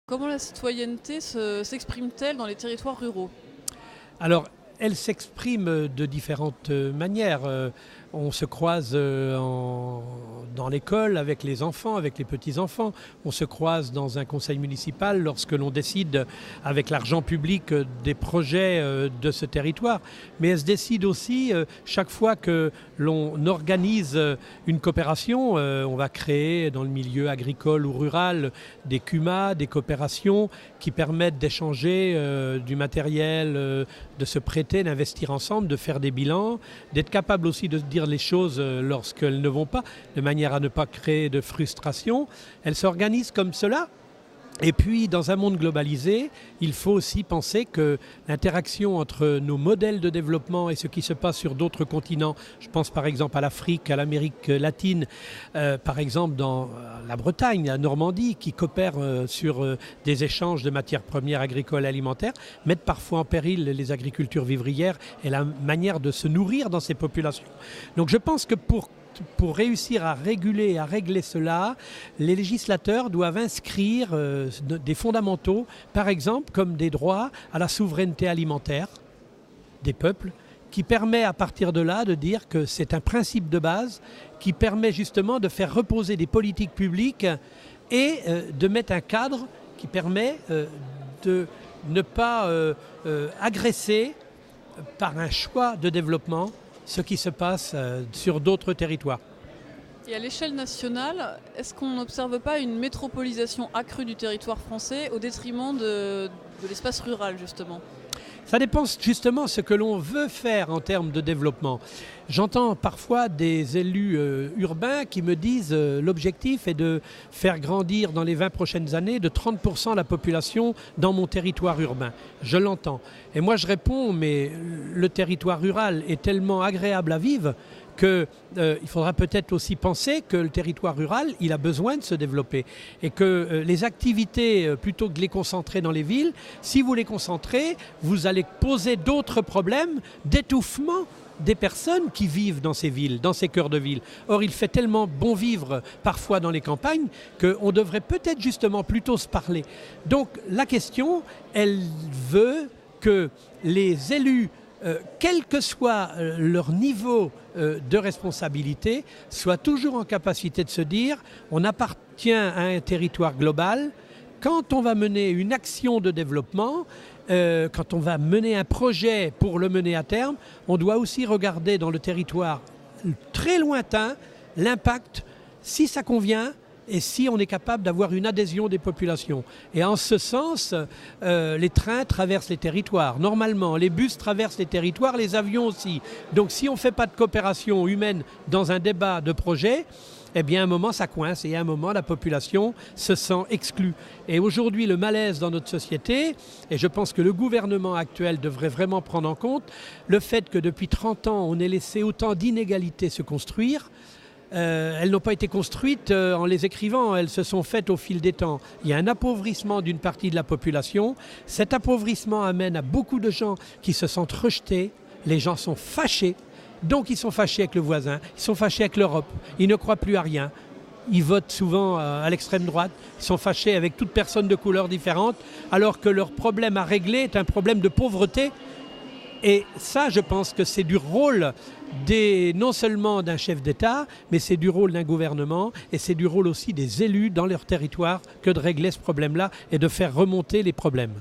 Comment la citoyenneté s'exprime-t-elle dans les territoires ruraux? Alors, elle s'exprime de différentes manières. On se croise dans l'école avec les enfants, avec les petits-enfants. On se croise dans un conseil municipal lorsque l'on décide, avec l'argent public, des projets de ce territoire. Mais elle se décide aussi chaque fois que l'on organise une coopération. On va créer dans le milieu agricole ou rural des CUMA, des coopérations qui permettent d'échanger du matériel, de se prêter, d'investir ensemble, de faire des bilans, d'être capable aussi de dire les choses lorsqu'elles ne vont pas, de manière à ne pas créer de frustration. Elle s'organise comme cela. Et puis, dans un monde globalisé, il faut aussi penser que l'interaction entre nos modèles de développement et ce qui se passe sur d'autres continents, je pense par exemple à l'Afrique, à l'Amérique latine, par exemple dans la Bretagne, la Normandie, qui coopèrent sur des échanges de matières premières agricoles et alimentaires, mettent parfois en péril les agricultures vivrières et la manière de se nourrir dans ces populations. Donc je pense que pour réussir à réguler et à régler cela, les législateurs doivent inscrire des fondamentaux, par exemple comme des droits à la souveraineté alimentaire des peuples, qui permet à partir de là de dire que c'est un principe de base qui permet justement de faire reposer des politiques publiques et de mettre un cadre qui permet de ne pas agresser par un choix de développement ce qui se passe sur d'autres territoires. Et à l'échelle nationale, est-ce qu'on n'observe pas une métropolisation accrue du territoire français au détriment de l'espace rural, justement ? Ça dépend justement de ce que l'on veut faire en termes de développement. J'entends parfois des élus urbains qui me disent l'objectif est de faire grandir dans les 20 prochaines années de 30% la population dans mon territoire urbain. Je l'entends. Et moi je réponds, mais le territoire rural est tellement agréable à vivre qu'il faudra peut-être aussi penser que le territoire rural, il a besoin de se développer et que les activités, plutôt que de les concentrer dans les villes, si vous les concentrez, vous allez poser d'autres problèmes d'étouffement des personnes qui vivent dans ces villes, dans ces cœurs de ville. Or, il fait tellement bon vivre parfois dans les campagnes qu'on devrait peut-être justement plutôt se parler. Donc, la question, elle veut que les élus, quel que soit leur niveau de responsabilité, soient toujours en capacité de se dire on appartient à un territoire global. Quand on va mener une action de développement, quand on va mener un projet pour le mener à terme, on doit aussi regarder dans le territoire très lointain l'impact, si ça convient, et si on est capable d'avoir une adhésion des populations. Et en ce sens, les trains traversent les territoires. Normalement, les bus traversent les territoires, les avions aussi. Donc si on ne fait pas de coopération humaine dans un débat de projet, eh bien à un moment ça coince et à un moment la population se sent exclue. Et aujourd'hui le malaise dans notre société, et je pense que le gouvernement actuel devrait vraiment prendre en compte le fait que depuis 30 ans on ait laissé autant d'inégalités se construire. Elles n'ont pas été construites en les écrivant, elles se sont faites au fil des temps. Il y a un appauvrissement d'une partie de la population. Cet appauvrissement amène à beaucoup de gens qui se sentent rejetés. Les gens sont fâchés. Donc ils sont fâchés avec le voisin, ils sont fâchés avec l'Europe. Ils ne croient plus à rien. Ils votent souvent à l'extrême droite. Ils sont fâchés avec toute personne de couleur différente, alors que leur problème à régler est un problème de pauvreté. Et ça, je pense que c'est du rôle non seulement d'un chef d'État, mais c'est du rôle d'un gouvernement et c'est du rôle aussi des élus dans leur territoire que de régler ce problème-là et de faire remonter les problèmes.